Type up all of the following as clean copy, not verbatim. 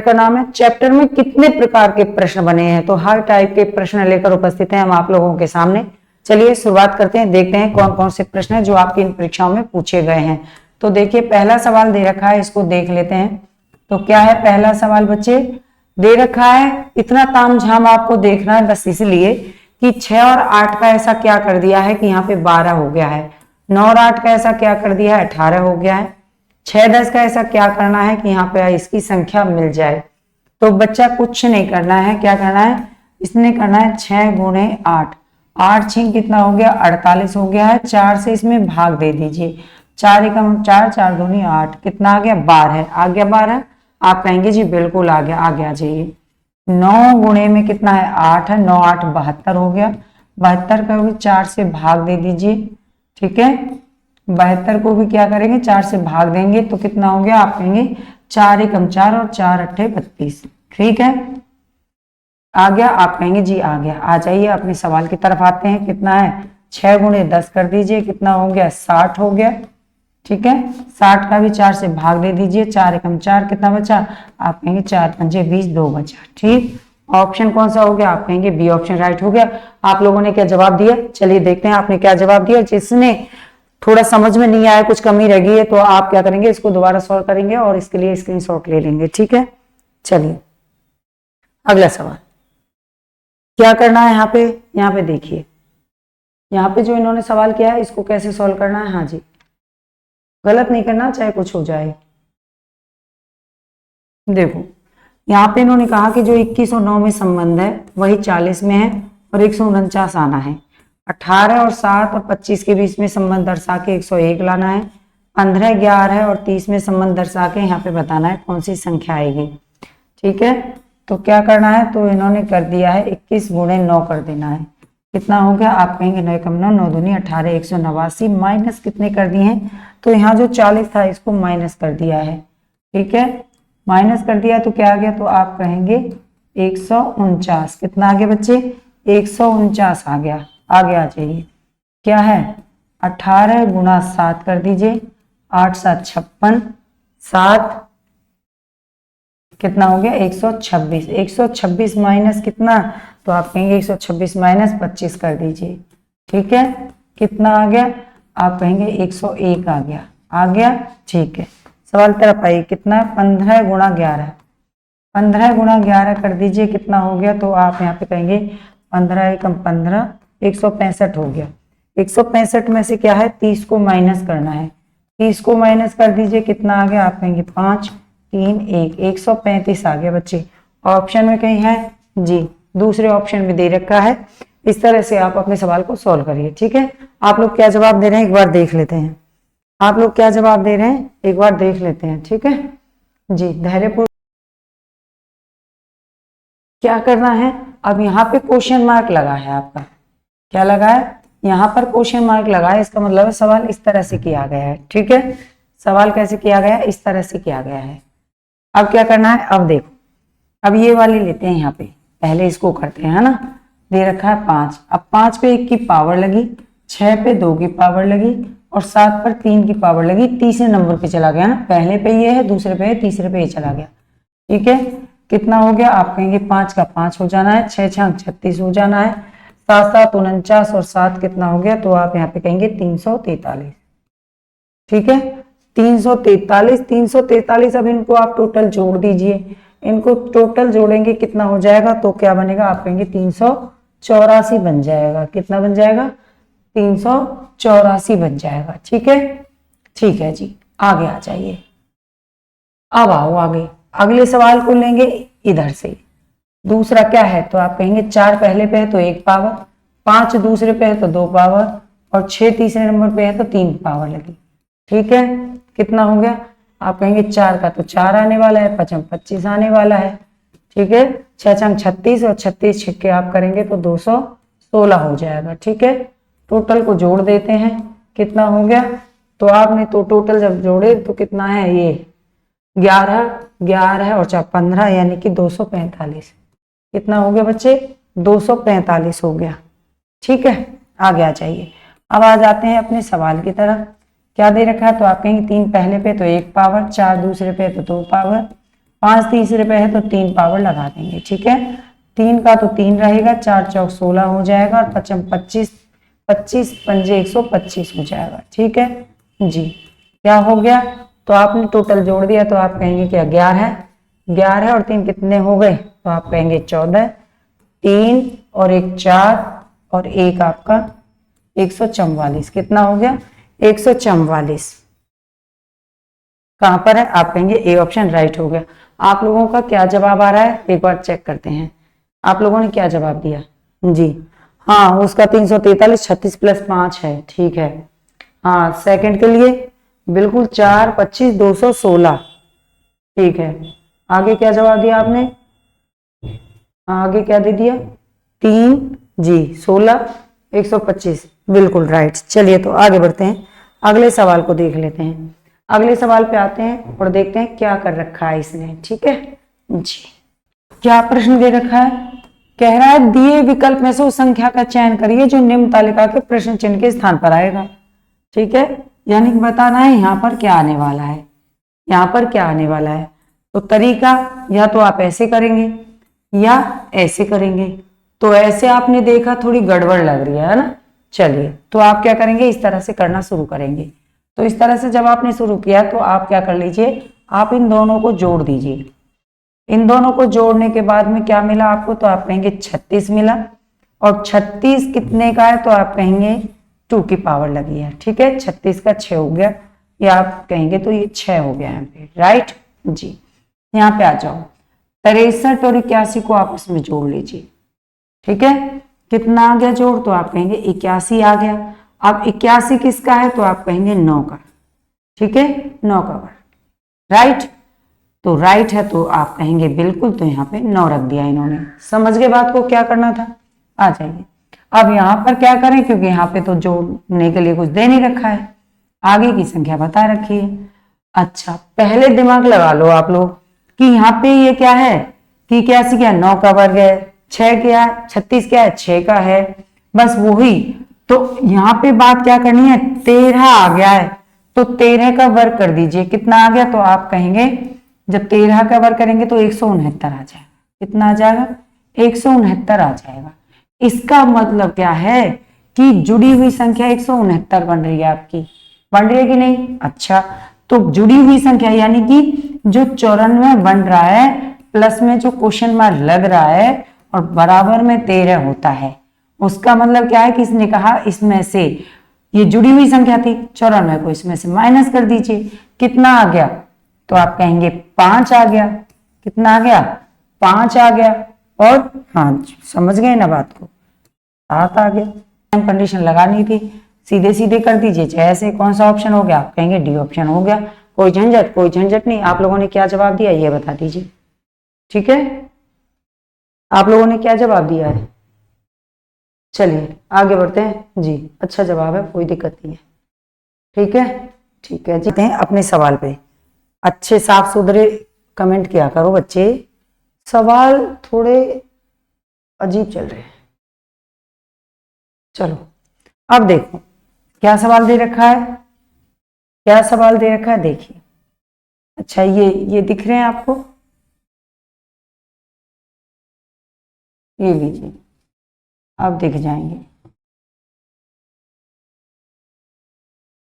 का नाम है। चैप्टर में कितने प्रकार के प्रश्न बने हैं, तो हर टाइप के प्रश्न लेकर उपस्थित हैं हम आप लोगों के सामने। चलिए शुरुआत करते हैं, देखते हैं कौन कौन से प्रश्न हैं जो आपकी इन परीक्षाओं में पूछे गए हैं। तो देखिए पहला सवाल दे रखा है, इसको देख लेते हैं। तो क्या है पहला सवाल बच्चे, दे रखा है, इतना तामझाम आपको देखना है बस इसलिए कि 6 और 8 का ऐसा क्या कर दिया है कि यहाँ पे 12 हो गया है, 9 और 8 का ऐसा क्या कर दिया है 18 हो गया है, 6 10 का ऐसा क्या करना है कि यहाँ पे इसकी संख्या मिल जाए। तो बच्चा कुछ नहीं करना है, क्या करना है, इसने करना है 6 गुणे 8, 8 6 कितना हो गया 48 हो गया है, 4 से इसमें भाग दे दीजिए, 4 एकम 4, 4 दूनी 8, कितना आ गया 12, आ गया 12। आप कहेंगे जी बिल्कुल आ गया, आगे आ जाइए। 9 गुणे में कितना है 8 है, 9 8 72 हो गया, 72 का भी 4 से भाग दे दीजिए, ठीक है। 72 को भी क्या करेंगे 4 से भाग देंगे तो कितना हो गया, आप कहेंगे 4 एकम 4 और 4 अट्ठे 32, ठीक है। आ गया, आप कहेंगे जी आ गया। आ जाइए अपने सवाल की तरफ आते हैं, कितना है 6 गुणे 10 कर दीजिए, कितना हो गया 60 हो गया, ठीक है। 60 का भी 4 से भाग दे दीजिए, 4 एकम 4, कितना बचा, आप कहेंगे 4 पंजे 20, 2 बचा, ठीक। ऑप्शन कौन सा हो गया, आप कहेंगे बी ऑप्शन राइट हो गया। आप लोगों ने क्या जवाब दिया, चलिए देखते हैं आपने क्या जवाब दिया। जिसने थोड़ा समझ में नहीं आया, कुछ कमी रह गई है, तो आप क्या करेंगे, इसको दोबारा सॉल्व करेंगे और इसके लिए स्क्रीनशॉट ले लेंगे, ठीक है। चलिए अगला सवाल क्या करना है, यहाँ पे देखिए, यहाँ पे जो इन्होंने सवाल किया है इसको कैसे सॉल्व करना है। हाँ जी, गलत नहीं करना चाहे कुछ हो जाए। देखो यहाँ पे इन्होंने कहा कि जो 21 और 9 में संबंध है वही 40 में है और 149 आना है। 18 और 7 और 25 के बीच में संबंध दर्शा के 101 लाना है। 15 11 और 30 में संबंध दर्शा के यहाँ पे बताना है कौन सी संख्या आएगी, ठीक है। तो क्या करना है, तो इन्होंने कर दिया है 21 गुणे 9 कर देना है, कितना हो गया, आप कहेंगे 9 एकम 9, 9 दूनी 18, 189 माइनस कितने कर दिए हैं, तो यहाँ जो 40 था इसको माइनस कर दिया है, ठीक है। माइनस कर दिया तो क्या आ गया, तो आप कहेंगे 149, कितना आ गया बच्चे 149 आ गया। आगे आ जाइए, क्या है 18 गुना 7 कर दीजिए, 8 7 56, 7 कितना हो गया 126, 126 माइनस कितना, तो आप कहेंगे 126 माइनस 25 कर दीजिए, ठीक है। कितना आ गया, आप कहेंगे 101 आ गया, आ गया, ठीक है। सवाल तरफ आइए, कितना 15 गुणा 11, 15 गुणा 11 कर दीजिए, कितना हो गया, तो आप यहाँ पे कहेंगे 15 एकम 15, 165 हो गया। 165 में से क्या है 30 को माइनस करना है, 30 को माइनस कर दीजिए, कितना आ गया, आप कहेंगे 5 3 1, 135 आ गया बच्चे। ऑप्शन में कहीं है जी, दूसरे ऑप्शन में दे रखा है। इस तरह से आप अपने सवाल को सॉल्व करिए, ठीक है। आप लोग क्या जवाब दे रहे हैं एक बार देख लेते हैं, आप लोग क्या जवाब दे रहे हैं एक बार देख लेते हैं, ठीक है जी। धैर्यपूर्वक क्या करना है, अब यहाँ पे क्वेश्चन मार्क लगा है, आपका क्या लगा है, यहाँ पर क्वेश्चन मार्क लगा है, इसका मतलब है सवाल इस तरह से किया गया है, ठीक है। सवाल कैसे किया गया है, इस तरह से किया गया है। अब क्या करना है, अब देखो, अब ये वाली लेते हैं, यहाँ पे पहले इसको करते हैं, है ना। दे रखा है 5, अब 5 पे 1 की पावर लगी, 6 पे 2 की पावर लगी और 7 पर 3 की पावर लगी, तीसरे नंबर पे चला गया ना, पहले पे ये है, दूसरे पे है, तीसरे पे ये चला गया, ठीक है। कितना हो गया, आप कहेंगे 5 का 5 हो जाना है, 6 6 36 हो जाना है, 7 7 49 और 7 कितना हो गया, तो आप यहाँ पे कहेंगे 343, ठीक है। 343 343, अब इनको आप टोटल जोड़ दीजिए, इनको टोटल जोड़ेंगे कितना हो जाएगा, तो क्या बनेगा, आप कहेंगे 384 बन जाएगा, कितना बन जाएगा 384 बन जाएगा, ठीक है। ठीक है जी, आगे आ जाइए। अब आओ आगे, अगले सवाल को लेंगे इधर से। दूसरा क्या है, तो आप कहेंगे 4 पहले पे है तो 1 पावर, 5 दूसरे पे है तो 2 पावर और 6 तीसरे नंबर पे है तो 3 पावर लगी, ठीक है। कितना हो गया, आप कहेंगे 4 का तो 4 आने वाला है, 5 25 आने वाला है, ठीक है। 6 6 36 और 36 छिक्के आप करेंगे तो 216 हो जाएगा, ठीक है। टोटल को जोड़ देते हैं, कितना हो गया, तो आपने तो टोटल जब जोड़े तो कितना है, ये 11 11 और 4 15 यानी कि 245, कितना हो गया बच्चे 245 हो गया, ठीक है। आगे आ जाइए, अब आ जाते हैं अपने सवाल की तरफ। क्या दे रखा है, तो आप कहेंगे 3 पहले पे तो 1 पावर, 4 दूसरे पे तो 2 पावर, 5 तीसरे पे है तो 3 पावर लगा देंगे, ठीक है। 3 का तो 3 रहेगा, 4 चौक 16 हो जाएगा और 5 25, 25 पंजे 125 हो जाएगा, ठीक है जी। क्या हो गया, तो आपने टोटल जोड़ दिया तो आप कहेंगे क्या 11 है, 11 और 3 कितने हो गए, तो आप कहेंगे 14, 3 और 1 4 और 1 आपका 144, कितना हो गया 144। कहां पर है, आप कहेंगे ए ऑप्शन राइट हो गया। आप लोगों का क्या जवाब आ रहा है एक बार चेक करते हैं, आप लोगों ने क्या जवाब दिया जी। हाँ उसका 343, 36 प्लस 5 है, ठीक है। हाँ सेकंड के लिए बिल्कुल 4 25 216, ठीक है। आगे क्या जवाब दिया आपने, आगे क्या दे दिया 3 जी 16 125, बिल्कुल राइट। चलिए तो आगे बढ़ते हैं, अगले सवाल को देख लेते हैं। अगले सवाल पे आते हैं और देखते हैं क्या कर रखा है इसने, ठीक है जी। क्या प्रश्न दे रखा है, कह रहा है दिए विकल्प में से उस संख्या का चयन करिए जो निम्न तालिका के प्रश्न चिन्ह के स्थान पर आएगा, ठीक है। यानी कि बताना है यहाँ पर क्या आने वाला है, यहाँ पर क्या आने वाला है। तो तरीका या तो आप ऐसे करेंगे या ऐसे करेंगे, तो ऐसे आपने देखा थोड़ी गड़बड़ लग रही है ना। चलिए तो आप क्या करेंगे, इस तरह से करना शुरू करेंगे। तो इस तरह से जब आपने शुरू किया तो आप क्या कर लीजिए, आप इन दोनों को जोड़ दीजिए। इन दोनों को जोड़ने के बाद में क्या मिला आपको, तो आप कहेंगे 36 मिला, और 36 कितने का है, तो आप कहेंगे 2 की पावर लगी है, ठीक है। 36 का 6 हो गया, या आप कहेंगे तो ये 6 हो गया यहाँ पे, राइट जी। यहाँ पे आ जाओ, 63 और 81 को आपस में जोड़ लीजिए, ठीक है। कितना आ गया जोड़, तो आप कहेंगे 81 आ गया। अब 81 किसका है, तो आप कहेंगे 9 का, ठीक है 9 का वर्ग, राइट। तो राइट है तो आप कहेंगे बिल्कुल, तो यहाँ पे 9 रख दिया इन्होंने। समझ गए बात को, क्या करना था, आ जाइए। अब यहाँ पर क्या करें, क्योंकि यहाँ पे तो जोड़ने के लिए कुछ दे नहीं रखा है, आगे की संख्या बता रखी है। अच्छा पहले दिमाग लगा लो आप लोग कि यहाँ पे ये क्या है, कि क्या 9 का वर्ग है, 6 क्या है, 36 क्या है 6 का है, बस वही। तो यहाँ पे बात क्या करनी है, 13 आ गया है तो 13 का वर्ग कर दीजिए, कितना आ गया, तो आप कहेंगे जब 13 का वर्ग करेंगे तो 169 आ जाएगा। कितना आ जाएगा, 169 आ जाएगा। इसका मतलब क्या है कि जुड़ी हुई संख्या 169 बन रही है आपकी, बन रही है कि नहीं। अच्छा तो जुड़ी हुई संख्या यानी कि जो 94 बन रहा है, प्लस में जो क्वेश्चन मार्क लग रहा है और बराबर में 13 होता है, उसका मतलब क्या है कि इसने कहा इसमें से ये जुड़ी हुई संख्या थी 94 को इसमें से माइनस कर दीजिए, कितना आ गया, तो आप कहेंगे 5 आ गया। कितना आ गया, 5 आ गया। और हाँ समझ गए ना बात को, 7 आ गया। कंडीशन लगानी थी, सीधे सीधे कर दीजिए, जैसे कौन सा ऑप्शन हो गया, आप कहेंगे डी ऑप्शन हो गया। कोई झंझट, कोई झंझट नहीं। आप लोगों ने क्या जवाब दिया ये बता दीजिए, ठीक है। आप लोगों ने क्या जवाब दिया है, चलिए आगे बढ़ते हैं जी। अच्छा जवाब है, कोई दिक्कत नहीं है, ठीक है ठीक है जी। अपने सवाल पे अच्छे साफ सुथरे कमेंट किया करो बच्चे, सवाल थोड़े अजीब चल रहे हैं। चलो अब देखो क्या सवाल दे रखा है, क्या सवाल दे रखा है देखिए। अच्छा ये दिख रहे हैं आपको, ये लीजिए अब दिख जाएंगे,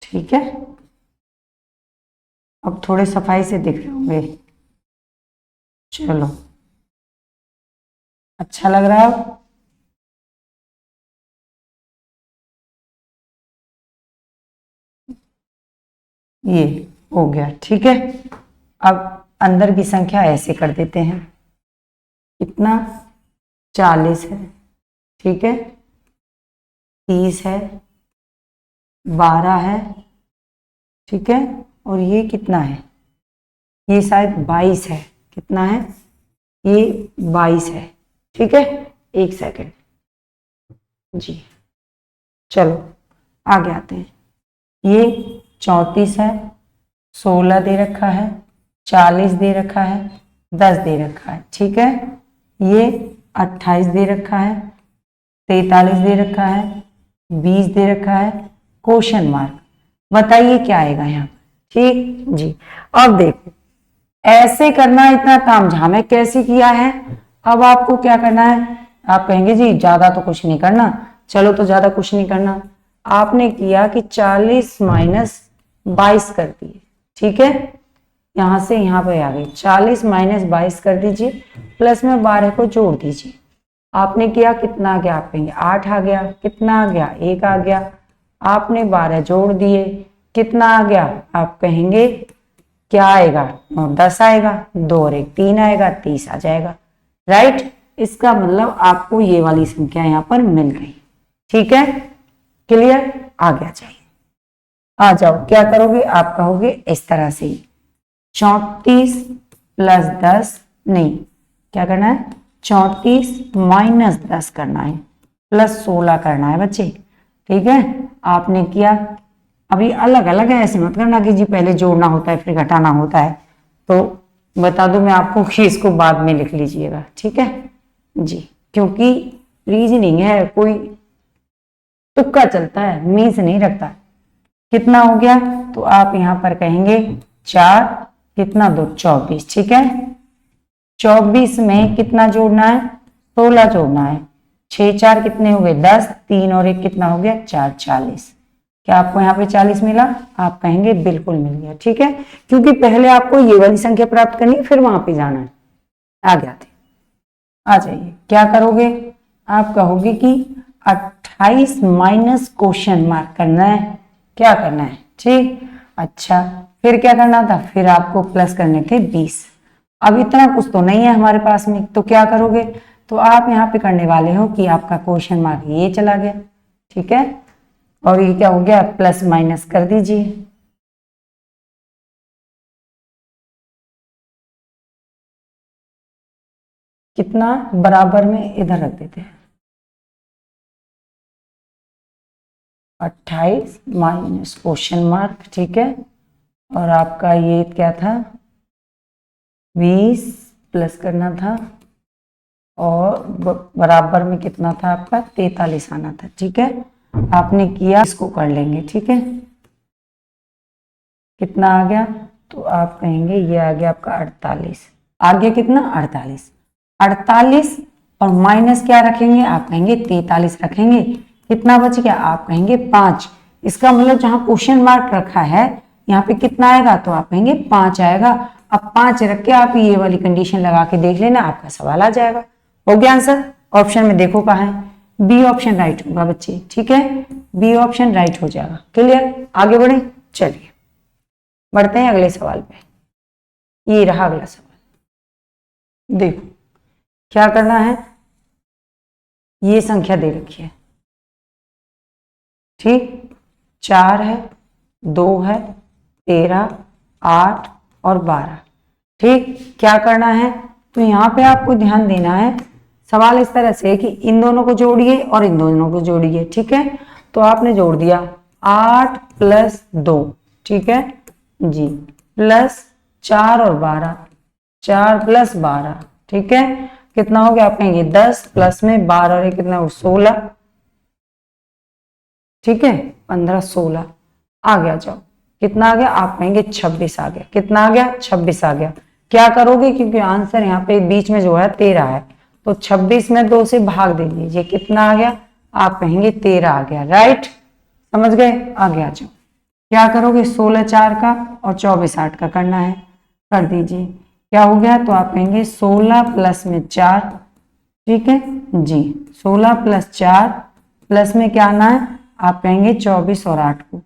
ठीक है। अब थोड़े सफाई से दिख रहे होंगे, चलो अच्छा लग रहा है अब। ये हो गया, ठीक है। अब अंदर की संख्या ऐसे कर देते हैं, कितना 40 है, ठीक है, 30 है, 12 है, ठीक है, और ये कितना है, ये शायद 22 है। कितना है, ये 22 है, ठीक है। एक सेकंड जी, चलो आगे आते हैं। ये 34 है, 16 दे रखा है, 40 दे रखा है, 10 दे रखा है, ठीक है। ये 28 दे रखा है, 43 दे रखा है, 20 दे रखा है, क्वेश्चन मार्क। बताइए क्या आएगा यहाँ, ठीक जी। अब देखो ऐसे करना इतना काम हमें कैसे किया है। अब आपको क्या करना है, आप कहेंगे जी ज्यादा तो कुछ नहीं करना, चलो तो ज्यादा कुछ नहीं करना। आपने किया कि 40 माइनस 22 कर दिए, ठीक है, यहां से यहां पे आ गई, 40 माइनस 22 कर दीजिए, प्लस में 12 को जोड़ दीजिए। आपने किया कितना आ गया, आप कहेंगे 8 आ गया, कितना आ गया 1 आ गया, आपने 12 जोड़ दिए, कितना आ गया, आप कहेंगे क्या आएगा 10 आएगा, 2 और 1 3 आएगा, 30 आ जाएगा, राइट। इसका मतलब आपको ये वाली संख्या यहां पर मिल गई, ठीक है, क्लियर, आ गया चाहिए। आ जाओ, क्या करोगे, आप कहोगे इस तरह से 34 प्लस 10 नहीं, क्या करना है, 34 माइनस 10 करना है, प्लस 16 करना है बच्चे, ठीक है। आपने किया, अभी अलग अलग है, ऐसे मत करना कि जी पहले जोड़ना होता है फिर घटाना होता है, तो बता दूं मैं आपको कि इसको बाद में लिख लीजिएगा, ठीक है जी, क्योंकि रीजनिंग है, कोई तुक्का चलता है, मीन्स नहीं रखता। कितना हो गया, तो आप यहां पर कहेंगे 4, कितना 2 24, ठीक है, 24 में कितना जोड़ना है, 16 जोड़ना है, 6 4 कितने हो गए 10, 3 और 1 कितना हो गया 4, 40। क्या आपको यहाँ पे 40 मिला, आप कहेंगे बिल्कुल मिल गया, ठीक है, क्योंकि पहले आपको ये वाली संख्या प्राप्त करनी है फिर वहां पे जाना है। आ गया थे, आ जाइए, क्या करोगे, आप कहोगे कि 28 माइनस क्वेश्चन मार्क करना है, क्या करना है, ठीक, अच्छा, फिर क्या करना था, फिर आपको प्लस करने थे 20। अब इतना कुछ तो नहीं है हमारे पास में, तो क्या करोगे, तो आप यहाँ पे करने वाले हो कि आपका क्वेश्चन मार्क ये चला गया, ठीक है, और ये क्या हो गया, प्लस माइनस कर दीजिए, कितना बराबर में इधर रख देते हैं, 28 माइनस क्वेश्चन मार्क, ठीक है, और आपका ये क्या था 20 प्लस करना था, और बराबर में कितना था आपका 43 आना था, ठीक है, आपने किया, इसको कर लेंगे, ठीक है, कितना आ गया, तो आप कहेंगे ये आ गया आपका 48, आ गया कितना 48, 48 और माइनस क्या रखेंगे, आप कहेंगे 43 रखेंगे, कितना बच गया, आप कहेंगे 5। इसका मतलब जहां क्वेश्चन मार्क रखा है यहाँ पे कितना आएगा, तो आप कहेंगे 5 आएगा। अब 5 रख के आप ये वाली कंडीशन लगा के देख लेना, आपका सवाल आ जाएगा। हो गया आंसर, ऑप्शन में देखो कहाँ है, बी ऑप्शन राइट होगा बच्चे, ठीक है, बी ऑप्शन राइट हो जाएगा, क्लियर, आगे बढ़े, चलिए बढ़ते हैं अगले सवाल पे। ये रहा अगला सवाल, देखो क्या करना है, ये संख्या दे रखी है, ठीक, 4 है, 2 है, 13, 8 और 12, ठीक, क्या करना है, तो यहाँ पे आपको ध्यान देना है, सवाल इस तरह से कि इन दोनों को जोड़िए और इन दोनों को जोड़िए, ठीक है, तो आपने जोड़ दिया 8 प्लस 2, ठीक है जी, प्लस 4 और 12, 4 प्लस 12, ठीक है, कितना हो गया, आप कहेंगे 10 प्लस में 12 और कितना हो 16, ठीक है, 15 16 आ गया, जाओ कितना आ गया, आप कहेंगे 26 आ गया, कितना आ गया 26 आ गया। क्या करोगे, क्योंकि आंसर यहाँ पे बीच में जो है 13 है, तो 26 में 2 से भाग दे दीजिए, कितना आ गया, आप कहेंगे 13 आ गया, राइट, समझ गए, आगे आ जाओ, क्या करोगे 16 4 का और 24 8 का करना है, कर दीजिए, क्या हो गया, तो आप कहेंगे 16 प्लस में 4, ठीक है जी, 16 प्लस 4 प्लस में क्या आना है, आप कहेंगे 24 और 8 को,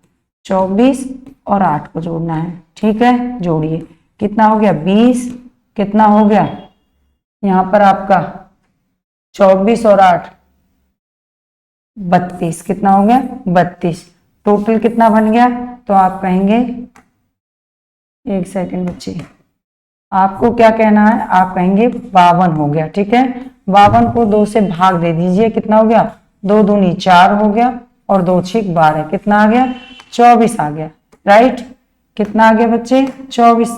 24 और 8 को जोड़ना है, ठीक है, जोड़िए, कितना हो गया 20, कितना हो गया यहां पर आपका 24 और 8 32, कितना हो गया 32, टोटल कितना बन गया, तो आप कहेंगे, एक सेकंड बच्चे, आपको क्या कहना है, आप कहेंगे 52 हो गया, ठीक है, 52 को 2 से भाग दे दीजिए, कितना हो गया 2 दूनी 4 हो गया और 2 6 12, कितना आ गया 24 आ गया, राइट, कितना आ गया बच्चे 24,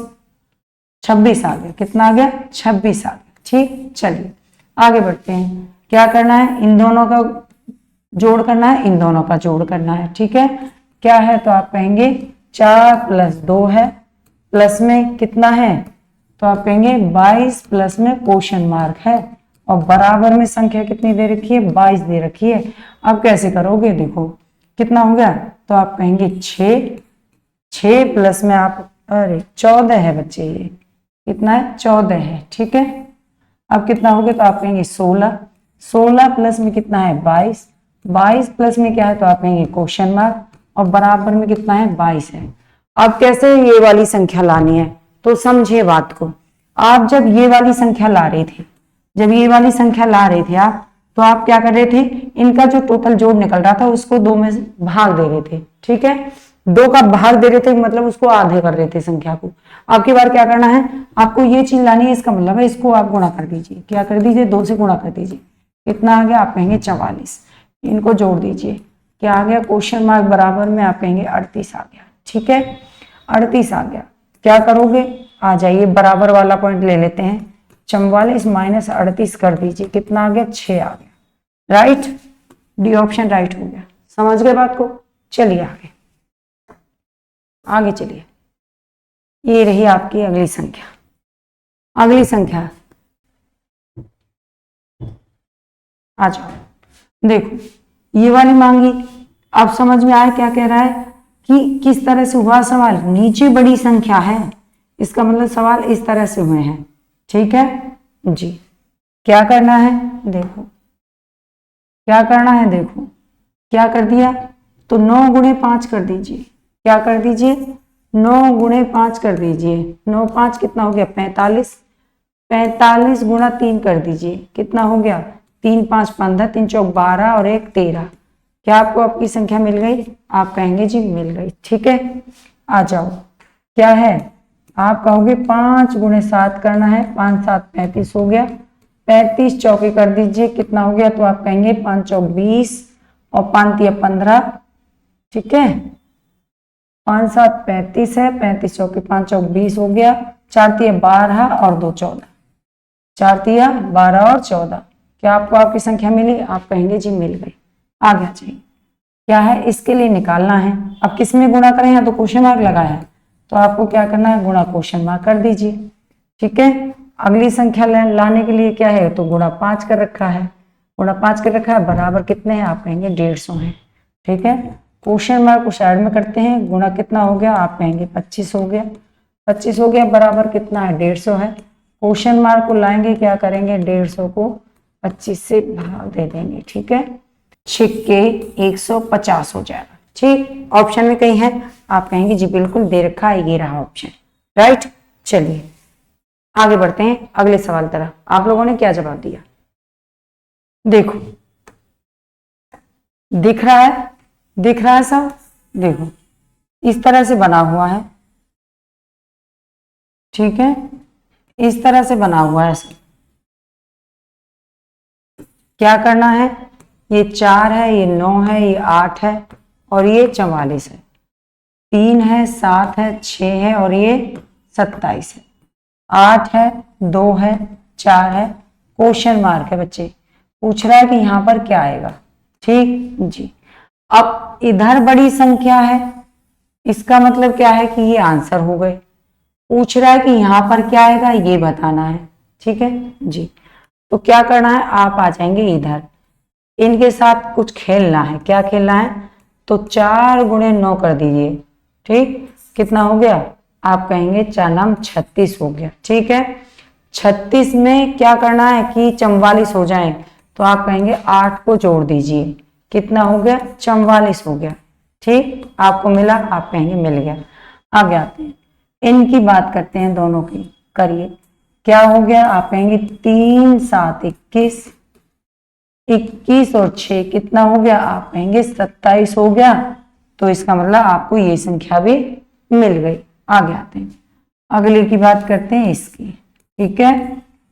26 आ गया, कितना आ गया 26 आ गया, ठीक, चलिए आगे बढ़ते हैं, क्या करना है, इन दोनों का जोड़ करना है, इन दोनों का जोड़ करना है, ठीक है, क्या है, तो आप कहेंगे 4 प्लस 2 है, प्लस में कितना है, तो आप कहेंगे 22 प्लस में क्वेश्चन मार्क है और बराबर में संख्या कितनी दे रखी है, 22 दे रखी है। अब कैसे करोगे, देखो कितना हो गया, तो आप कहेंगे 6 प्लस में आप, अरे 14 है बच्चे, ये कितना है, 14 है, ठीक है। अब कितना हो गया, तो आप कहेंगे 16 प्लस में कितना है, 22 प्लस में क्या है, तो आप कहेंगे क्वेश्चन मार्क और बराबर में कितना है, 22 है। अब कैसे ये वाली संख्या लानी है, तो समझिए बात को। आप जब ये वाली संख्या ला रहे थे, आप, तो आप क्या कर रहे थे, इनका जो टोटल जोड़ निकल रहा था उसको 2 में से भाग दे रहे थे, ठीक है। 2 का भाग दे रहे थे मतलब उसको आधे कर रहे थे संख्या को। अब की बार क्या करना है, आपको ये चीज लानी है, इसका मतलब है इसको आप गुणा कर दीजिए, क्या कर दीजिए, 2 से गुणा कर दीजिए। कितना आ गया, आप कहेंगे 44। इनको जोड़ दीजिए, क्या आ गया, क्वेश्चन मार्क बराबर में आप कहेंगे 38 आ गया, ठीक है। 38 आ गया, क्या करोगे, आ जाइए बराबर वाला पॉइंट ले लेते हैं, 44 माइनस 38 कर दीजिए, कितना आ गया, 6 आ गया, राइट। डी ऑप्शन राइट हो गया। समझ गए बात को, चलिए आगे चलिए। ये रही आपकी अगली संख्या। आ जाओ, देखो ये वाली मांगी। अब समझ में आया क्या कह रहा है कि किस तरह से हुआ सवाल, नीचे बड़ी संख्या है, इसका मतलब सवाल इस तरह से हुए हैं, ठीक है जी। क्या करना है, देखो क्या करना है, देखो क्या कर दिया, तो 9 गुणे 5 कर दीजिए, क्या कर दीजिए, 9 गुणे 5 कर दीजिए, 9 5 कितना हो गया, 45। 45 गुणा 3 कर दीजिए, कितना हो गया, 3 5 15, 3 चौक 12 और 1 13। क्या आपको आपकी संख्या मिल गई, आप कहेंगे जी मिल गई, ठीक है। आ जाओ, क्या है, आप कहोगे 5 गुणे 7 करना है, 5 7 35 हो गया, 35 चौके कर दीजिए, कितना हो गया, तो आप कहेंगे 5 चौक 20 और 5 तिया 15, ठीक है। 5 7 35 है, 35 चौके 5 चौक 20 हो गया, 4 तिया 12 और 2 14, 4 तिया 12 और 14। क्या आपको आपकी संख्या मिली, आप कहेंगे जी मिल गई। आगे आ जाइए, क्या है, इसके लिए निकालना है। अब किस में गुणा करें, यहाँ तो क्वेश्चन मार्क लगा है, तो आपको क्या करना है, गुणा क्वेश्चन मार्क कर दीजिए, ठीक है। अगली संख्या लाने के लिए क्या है, तो गुणा 5 कर रखा है, बराबर कितने हैं, आप कहेंगे 150 है, ठीक है। क्वेश्चन मार्क को साइड में करते हैं, गुणा कितना हो गया, आप कहेंगे 25 हो गया, 25 हो गया, बराबर कितना है, 150 है। क्वेश्चन मार्क को लाएंगे, क्या करेंगे, 150 को 25 से भाग दे देंगे, ठीक है, छिक्के 150 हो जाएगा, ठीक। ऑप्शन में कहीं है, आप कहेंगे जी बिल्कुल दे रखा है, ये रहा ऑप्शन, राइट। चलिए आगे बढ़ते हैं अगले सवाल तरफ। आप लोगों ने क्या जवाब दिया, देखो दिख रहा है सब, देखो इस तरह से बना हुआ है, ठीक है, इस तरह से बना हुआ है सब। क्या करना है, ये 4 है, ये 9 है, ये 8 है और ये 44 है, 3 है, 7 है, 6 है और ये 27 है, 8 है, 2 है, 4 है, क्वेश्चन मार्क है बच्चे, पूछ रहा है कि यहां पर क्या आएगा, ठीक जी। अब इधर बड़ी संख्या है, इसका मतलब क्या है कि ये आंसर हो गए। पूछ रहा है कि यहां पर क्या आएगा, ये बताना है, ठीक है जी। तो क्या करना है, आप आ जाएंगे इधर, इनके साथ कुछ खेलना है। क्या खेलना है, तो 4 गुणे 9 कर दीजिए, ठीक, कितना हो गया, आप कहेंगे 4 नाम 36 हो गया, ठीक है। 36 में क्या करना है कि 44 हो जाए, तो आप कहेंगे 8 को जोड़ दीजिए, कितना हो गया, 44 हो गया, ठीक। आपको मिला, आप कहेंगे मिल गया। आगे आते हैं, इनकी बात करते हैं, दोनों की करिए। क्या हो गया, आप कहेंगे 3 7 21, 21 और 6 कितना हो गया, आप कहेंगे 27 हो गया। तो इसका मतलब आपको ये संख्या भी मिल गई। आगे आते हैं, अगले की बात करते हैं इसकी, ठीक है।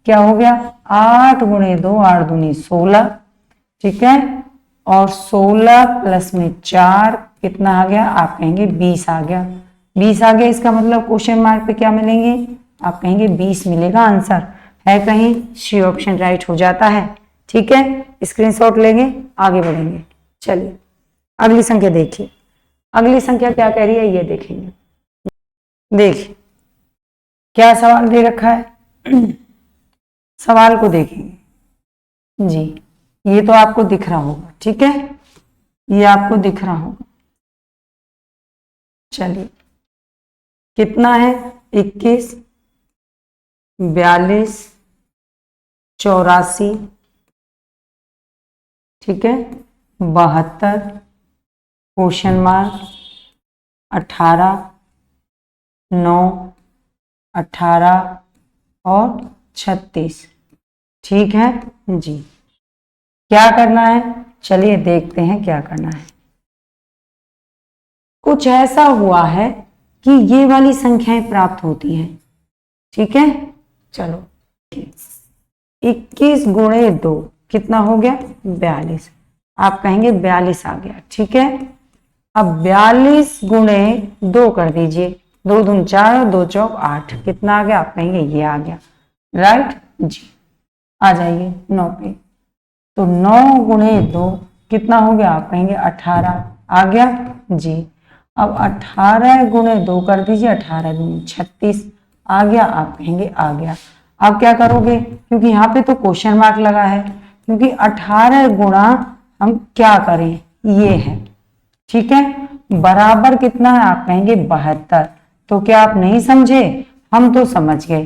क्या हो गया, 8 गुणे 2 8 दूनी 16, ठीक है, और 16 प्लस में 4 कितना आ गया, आप कहेंगे 20 आ गया, 20 आ गया। इसका मतलब क्वेश्चन मार्क पे क्या मिलेंगे, आप कहेंगे 20 मिलेगा, आंसर है कहीं, सी ऑप्शन राइट हो जाता है, ठीक है। स्क्रीनशॉट लेंगे, आगे बढ़ेंगे। चलिए अगली संख्या देखिए, अगली संख्या क्या कह रही है ये देखेंगे। देखिए क्या सवाल दे रखा है? सवाल को देखेंगे जी, ये तो आपको दिख रहा होगा, ठीक है, ये आपको दिख रहा होगा। चलिए, कितना है? 21, 42, 84, ठीक है, 72, क्वेश्चन मार्क, 18, 9, 18 और 36, ठीक है जी। क्या करना है? चलिए देखते हैं क्या करना है। कुछ ऐसा हुआ है कि ये वाली संख्याएं प्राप्त होती हैं, ठीक है। चलो, 21 गुणे 2 कितना हो गया? 42। आप कहेंगे 42 आ गया, ठीक है। अब 42 गुणे 2 कर दीजिए, 2 दूनी 4 और 2 चौक 8, कितना आ गया? आप कहेंगे ये आ गया, राइट जी। आ जाइए 9 पे, तो 9 गुणे 2 कितना हो गया? आप कहेंगे 18, आ गया जी। अब 18 गुणे 2 कर दीजिए, 18 दूनी 36, आ गया, आप कहेंगे आ गया। अब क्या करोगे? क्योंकि यहाँ पे तो क्वेश्चन मार्क लगा है, क्योंकि 18 गुणा हम क्या करें, ये है, ठीक है, बराबर कितना है? आप कहेंगे 72। तो क्या आप नहीं समझे? हम तो समझ गए।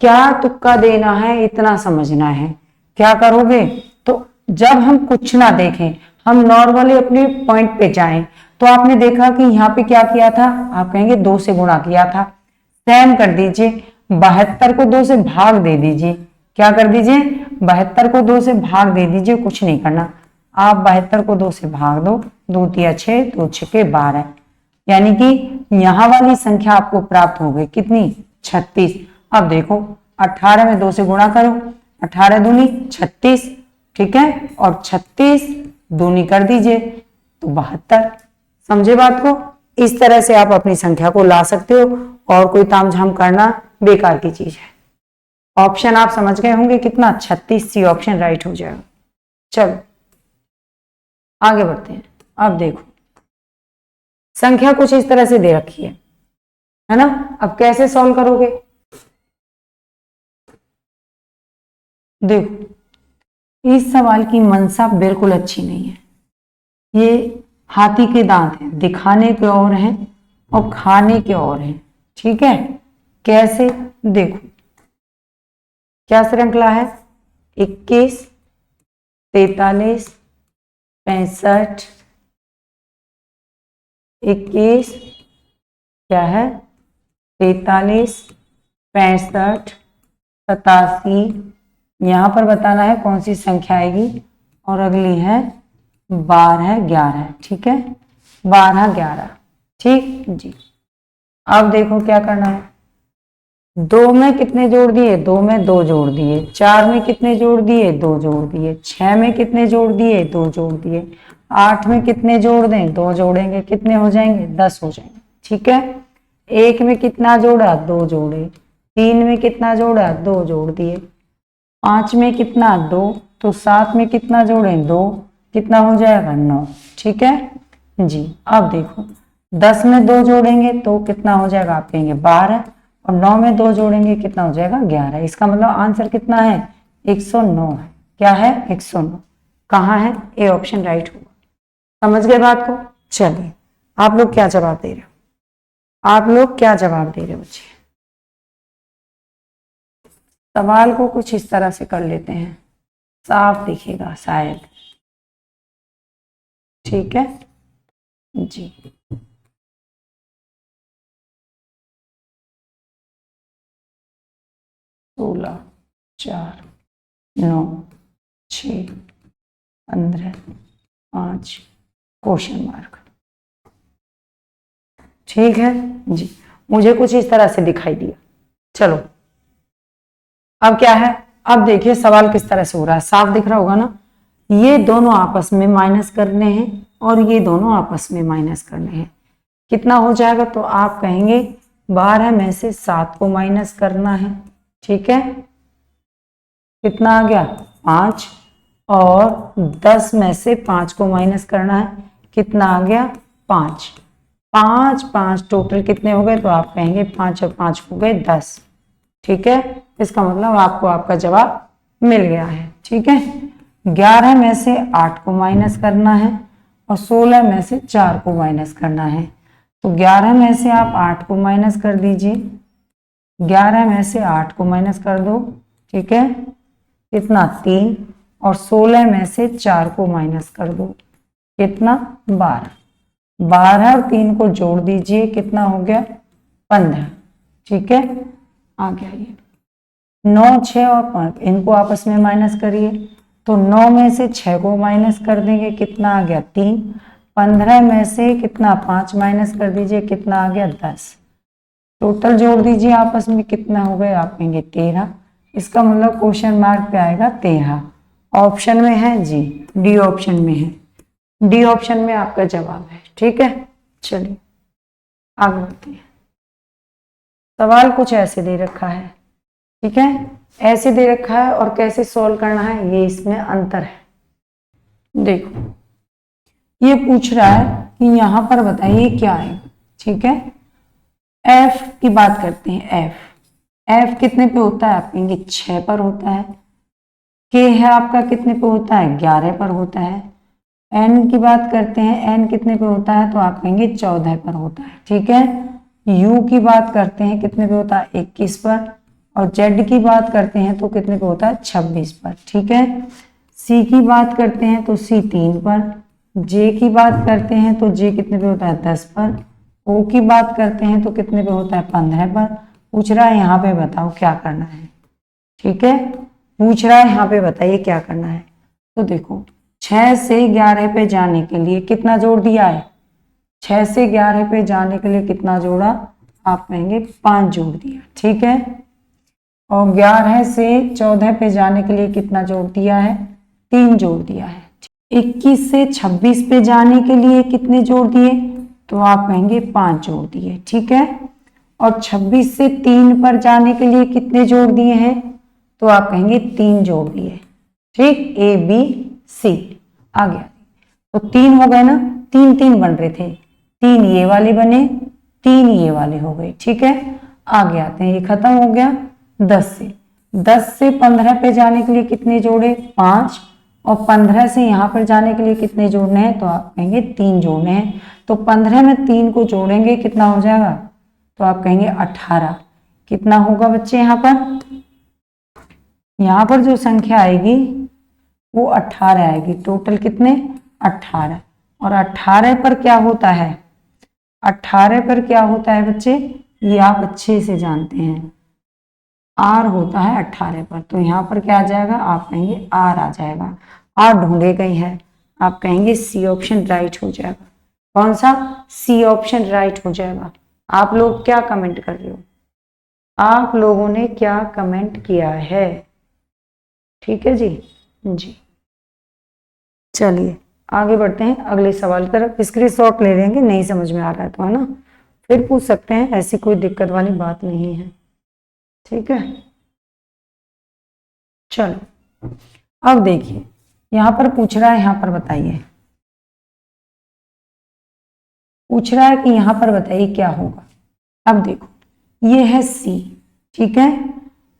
क्या तुक्का देना है, इतना समझना है। क्या करोगे? तो जब हम कुछ ना देखें, हम नॉर्मली अपने पॉइंट पे जाएं, तो आपने देखा कि यहाँ पे क्या किया था? आप कहेंगे 2 से गुणा किया था, सेम कर दीजिए, 72 को 2 से भाग दे दीजिए। क्या कर दीजिए? 72 को 2 से भाग दे दीजिए, कुछ नहीं करना। आप 72 को 2 से भाग दो, 2 तिया 6, 2 छके 12, यानी कि यहां वाली संख्या आपको प्राप्त हो गई, कितनी? 36। अब देखो, 18 में 2 से गुणा करो, 18 दूनी 36, ठीक है, और 36 दूनी कर दीजिए तो 72। समझे बात को? इस तरह से आप अपनी संख्या को ला सकते हो, और कोई तामझाम करना बेकार की चीज है। ऑप्शन आप समझ गए होंगे कितना? 36 सी ऑप्शन राइट हो जाएगा। चलो आगे बढ़ते हैं। अब देखो, संख्या कुछ इस तरह से दे रखी है ना। अब कैसे सॉल्व करोगे? देखो, इस सवाल की मंशा बिल्कुल अच्छी नहीं है। ये हाथी के दांत हैं, दिखाने के और हैं और खाने के और हैं, ठीक है। कैसे? देखो, क्या श्रृंखला है? 21, 43, 65, 21, क्या है? 43, 65, 87, यहां पर बताना है कौन सी संख्या आएगी, और अगली है 12, 11, ठीक है, 12, 11, ठीक जी। अब देखो क्या करना है। 2 में कितने जोड़ दिए? 2 में 2 जोड़ दिए। 4 में कितने जोड़ दिए? 2 जोड़ दिए। 6 में कितने जोड़ दिए? 2 जोड़ दिए। 8 में कितने जोड़ दें? 2 जोड़ेंगे, कितने हो जाएंगे? 10 हो जाएंगे, ठीक है। 1 में कितना जोड़ा? 2 जोड़े। 3 में कितना जोड़ा? 2 जोड़ दिए। 5 में कितना? 2, तो 7 में कितना जोड़े? 2, कितना हो जाएगा? 9, ठीक है जी। अब देखो, 10 में 2 जोड़ेंगे तो कितना हो जाएगा? आप कहेंगे 12, और 9 में 2 जोड़ेंगे कितना हो जाएगा? 11। इसका मतलब आंसर कितना है? 109 है। क्या है? 109। कहाँ है? ए ऑप्शन राइट होगा। समझ गए बात को? चलिए, आप लोग क्या जवाब दे रहे हो? आप लोग क्या जवाब दे रहे हो बच्चे? सवाल को कुछ इस तरह से कर लेते हैं, साफ दिखेगा शायद, ठीक है जी। सोलह, 4, 9, 6, 15, 5, क्वेश्चन मार्क, ठीक है जी। मुझे कुछ इस तरह से दिखाई दिया। चलो, अब क्या है? अब देखिए सवाल किस तरह से हो रहा है, साफ दिख रहा होगा ना। ये दोनों आपस में माइनस करने हैं और ये दोनों आपस में माइनस करने हैं। कितना हो जाएगा? तो आप कहेंगे 12 में से 7 को माइनस करना है, ठीक है। कितना आ गया? 5, और 10 में से 5 को माइनस करना है, कितना आ गया? 5, 5, 5 टोटल कितने हो गए? तो आप कहेंगे 5 और 5 हो गए 10, ठीक है, इसका मतलब आपको आपका जवाब मिल गया है। ठीक है, 11 में से 8 को माइनस करना है और 16 में से 4 को माइनस करना है। तो 11 में से आप 8 को माइनस कर दीजिए, 11 में से 8 को माइनस कर दो, ठीक है, कितना 3, और 16 में से 4 को माइनस कर दो, कितना 12, 12 और 3 को जोड़ दीजिए, कितना हो गया 15। ठीक है, आ गया ये 9, 6 और 5, इनको आपस में माइनस करिए। तो 9 में से 6 को माइनस कर देंगे, कितना आ गया 3, 15 में से कितना 5 माइनस कर दीजिए, कितना आ गया 10। टोटल जोड़ दीजिए आपस में, कितना हो गए, आप कहेंगे 13। इसका मतलब क्वेश्चन मार्क पे आएगा 13। ऑप्शन में है जी, डी ऑप्शन में है, डी ऑप्शन में आपका जवाब है। ठीक है, चलिए आगे बढ़ते हैं। सवाल कुछ ऐसे दे रखा है, ठीक है, ऐसे दे रखा है और कैसे सॉल्व करना है ये इसमें अंतर है। देखो, ये पूछ रहा है कि यहां पर बताइए क्या है। ठीक है, एफ की बात करते हैं। एफ कितने पे होता है, आप कहेंगे 6 पर होता है। के है आपका कितने पे होता है, 11 पर होता है। एन की बात करते हैं, एन कितने पे होता है, तो आप कहेंगे 14 पर होता है। ठीक है, यू की बात करते हैं, कितने पे होता है, 21 पर। और जेड की बात करते हैं तो कितने पे होता है, 26 पर। ठीक है, सी की बात करते हैं तो सी 3 पर। जे की बात करते हैं तो जे कितने पे होता है, 10 पर। ओ की बात करते हैं तो कितने पे होता है, 15 पर। पूछ रहा है यहाँ पे बताओ क्या करना है। ठीक है, पूछ रहा है यहाँ पे बताइए क्या करना है। तो देखो, 6 से 11 पे जाने के लिए कितना जोड़ दिया है, 6 से 11 पे जाने के लिए कितना जोड़ा, आप कहेंगे 5 जोड़ दिया। ठीक है, और 11 से 14 पे जाने के लिए कितना जोड़ दिया है, 3 जोड़ दिया है। 21 से 26 पे जाने के लिए कितने जोड़ दिए, तो आप कहेंगे 5 जोड़ दिए। ठीक है, और 26 से 3 पर जाने के लिए कितने जोड़ दिए हैं, तो आप कहेंगे 3 जोड़ दिए। ठीक, ए बी सी आ गया। तो 3 हो गए ना, 3 3 बन रहे थे, 3 ये वाले बने, 3 ये वाले हो गए। ठीक है, आगे आते हैं, ये खत्म हो गया। 10 से 15 पे जाने के लिए कितने जोड़े, 5, और 15 से यहाँ पर जाने के लिए कितने जोड़ने हैं, तो आप कहेंगे 3 जोड़ने हैं। तो 15 में 3 को जोड़ेंगे, कितना हो जाएगा, तो आप कहेंगे 18। कितना होगा बच्चे, यहाँ पर जो संख्या आएगी वो 18 आएगी। टोटल कितने, 18। और 18 पर क्या होता है, 18 पर क्या होता है बच्चे, ये आप अच्छे से जानते हैं, आर होता है 18 पर। तो यहाँ पर क्या आ जाएगा, आप कहेंगे आर आ जाएगा। आर ढूंढे गई है, आप कहेंगे सी ऑप्शन राइट हो जाएगा। कौन सा, सी ऑप्शन राइट हो जाएगा। आप लोग क्या कमेंट कर रहे हो, आप लोगों ने क्या कमेंट किया है। ठीक है जी, जी चलिए आगे बढ़ते हैं अगले सवाल की तरफ। स्क्रीनशॉट ले लेंगे, नहीं समझ में आ रहा है तो, है ना, फिर पूछ सकते हैं, ऐसी कोई दिक्कत वाली बात नहीं है। ठीक है, चलो अब देखिए, यहां पर पूछ रहा है, यहां पर बताइए, पूछ रहा है कि यहां पर बताइए क्या होगा। अब देखो, ये है सी, ठीक है,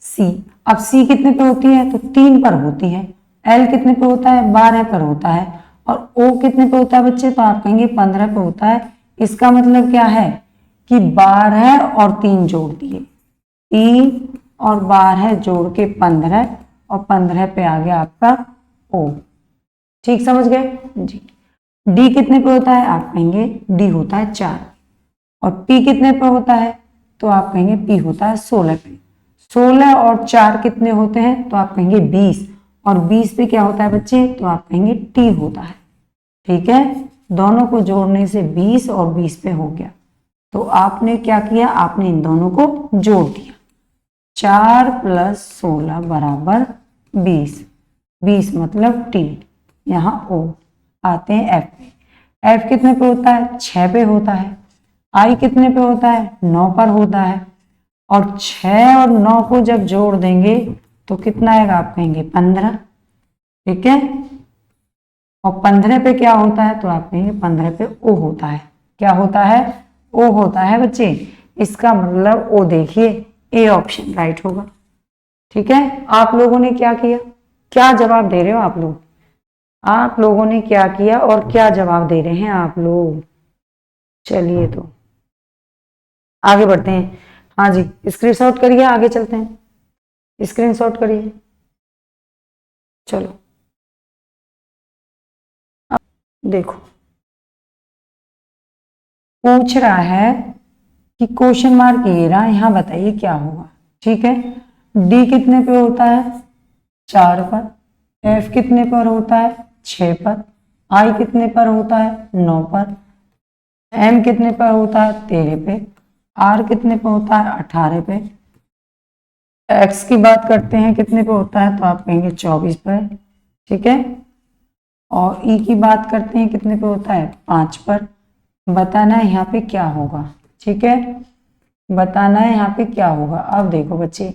सी। अब सी कितने पे होती है, तो 3 पर होती है। एल कितने पे होता है, 12 पर होता है। और ओ कितने पे होता है बच्चे, तो आप कहेंगे 15 पे होता है। इसका मतलब क्या है कि 12 और 3 जोड़ दिए, 3 और 12 जोड़ के 15, और 15 पे आ गया आपका ओ। ठीक समझ गए जी। डी कितने पे होता है, आप कहेंगे डी होता है 4। और पी कितने पे होता है, तो आप कहेंगे पी होता है 16 पे। 16 और 4 कितने होते हैं, तो आप कहेंगे 20। और 20 पे क्या होता है बच्चे, तो आप कहेंगे टी होता है। ठीक है, दोनों को जोड़ने से 20 और 20 पे हो गया। तो आपने क्या किया, आपने इन दोनों को जोड़ दिया। 4 + 16 बराबर 20, 20 मतलब टी। यहाँ ओ, आते हैं एफ पे। एफ कितने पे होता है, 6 पे होता है। आई कितने पे होता है, 9 पर होता है। और 6 और 9 को जब जोड़ देंगे तो कितना आएगा, आप कहेंगे 15। ठीक है, और 15 पे क्या होता है, तो आप कहेंगे 15 पे ओ होता है। क्या होता है, ओ होता है बच्चे। इसका मतलब ओ देखिए ए ऑप्शन राइट होगा। ठीक है, आप लोगों ने क्या किया, क्या जवाब दे रहे हो आप लोग, आप लोगों ने क्या किया और क्या जवाब दे रहे हैं आप लोग। चलिए तो आगे बढ़ते हैं। हाँ जी, स्क्रीनशॉट करिए, आगे चलते हैं, स्क्रीनशॉट करिए। चलो अब देखो, पूछ रहा है कि क्वेश्चन मार्क ये रहा, यहां बताइए क्या होगा। ठीक है, डी कितने पे होता है, 4 पर, एफ कितने पर होता है, 6 पर, आई कितने पर होता है, 9 पर, एम कितने पर होता है, 13 पे, आर कितने पे होता है, 18 पे, एक्स की बात करते हैं कितने पे होता है, तो आप कहेंगे 24 पर। ठीक है, और ई की बात करते हैं कितने पे होता है, 5 पर। बताना है यहाँ पे क्या होगा। ठीक है, बताना है यहाँ पे क्या होगा। अब देखो बच्चे,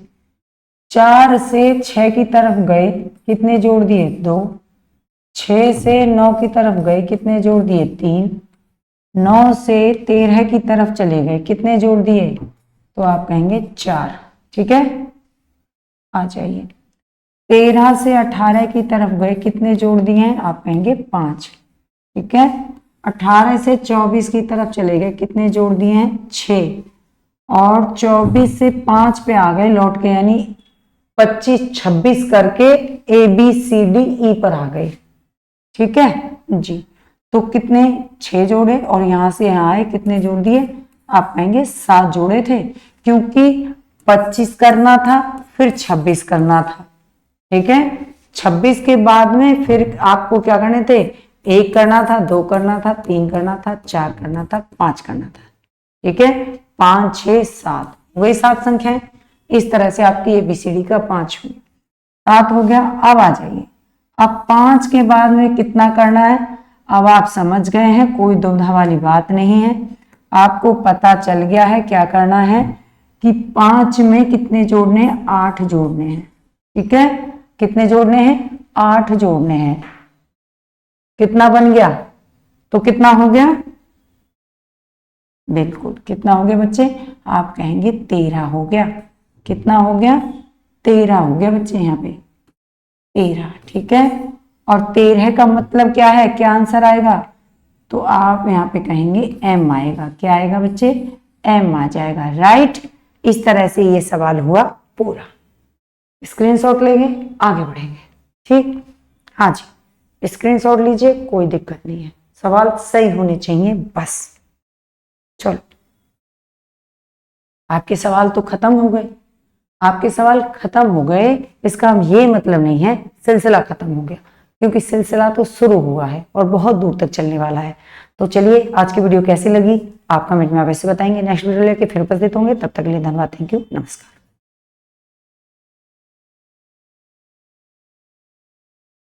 4 से 6 की तरफ गए, कितने जोड़ दिए, 2। 6 से 9 की तरफ गए, कितने जोड़ दिए, 3। 9 से 13 की तरफ चले गए, कितने जोड़ दिए, तो आप कहेंगे 4। ठीक है, आ जाइए। 13 से 18 की तरफ गए, कितने जोड़ दिए हैं, आप कहेंगे 5। ठीक है, 18 से 24 की तरफ चले गए, कितने जोड़ दिए हैं, 6। और 24 से 5 पे आ गए लौट के, यानी 25 26 करके A B C D E पर आ गए। ठीक है जी, तो कितने, 6 जोड़े, और यहां से यहां आए, कितने जोड़ दिए, आप कहेंगे 7 जोड़े थे, क्योंकि 25 करना था फिर 26 करना था। ठीक है, 26 के बाद में फिर आपको क्या करने थे, 1 करना था, 2 करना था, 3 करना था, 4 करना था, 5 करना था। ठीक है, 5 6 7 वही 7 संख्याएं। इस तरह से आपकी एबीसीडी का 5 हुई, 7 हो गया। अब आ जाइए, अब 5 के बाद में कितना करना है, अब आप समझ गए हैं, कोई दुविधा वाली बात नहीं है, आपको पता चल गया है क्या करना है कि 5 में कितने जोड़ने हैं, 8 जोड़ने हैं। ठीक है, कितने जोड़ने हैं, 8 जोड़ने हैं। कितना बन गया, तो कितना हो गया, बिल्कुल कितना हो गया बच्चे, आप कहेंगे 13 हो गया। कितना हो गया, 13 हो गया बच्चे, यहाँ पे 13। ठीक है, और 13 का मतलब क्या है, क्या आंसर आएगा, तो आप यहाँ पे कहेंगे एम आएगा। क्या आएगा बच्चे, एम आ जाएगा। राइट, इस तरह से ये सवाल हुआ पूरा। स्क्रीनशॉट लेंगे, आगे बढ़ेंगे। ठीक, हाँ जी, स्क्रीनशॉट लीजिए, कोई दिक्कत नहीं है, सवाल सही होने चाहिए बस। चलो, आपके सवाल तो खत्म हो गए, आपके सवाल खत्म हो गए, इसका ये मतलब नहीं है सिलसिला खत्म हो गया, क्योंकि सिलसिला तो शुरू हुआ है और बहुत दूर तक चलने वाला है। तो चलिए, आज की वीडियो कैसी लगी आप कमेंट में अवश्य बताएंगे। नेक्स्ट वीडियो लेके फिर उपस्थित होंगे, तब तक के लिए धन्यवाद, थैंक यू, नमस्कार।